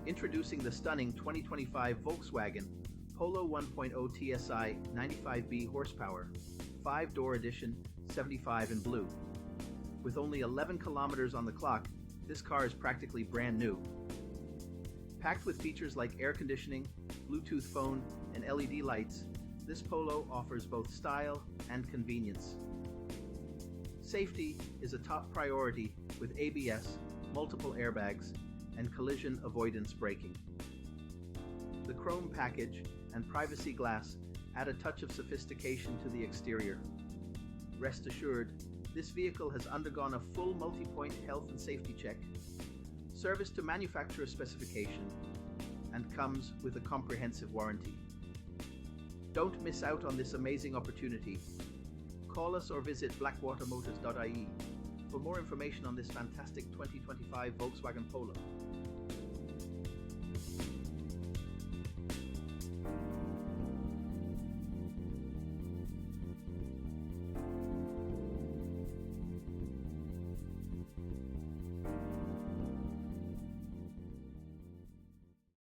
Introducing the stunning 2025 Volkswagen Polo 1.0TSI 95B horsepower, 5-door edition, 75 in blue. With only 11 kilometers on the clock, this car is practically brand new. Packed with features like air conditioning, Bluetooth phone, and LED lights, this Polo offers both style and convenience. Safety is a top priority with ABS, multiple airbags, and collision avoidance braking. The chrome package and privacy glass add a touch of sophistication to the exterior. Rest assured, this vehicle has undergone a full multi-point health and safety check, serviced to manufacturer specification, and comes with a comprehensive warranty. Don't miss out on this amazing opportunity. Call us or visit blackwatermotors.ie for more information on this fantastic 2025 Volkswagen Polo.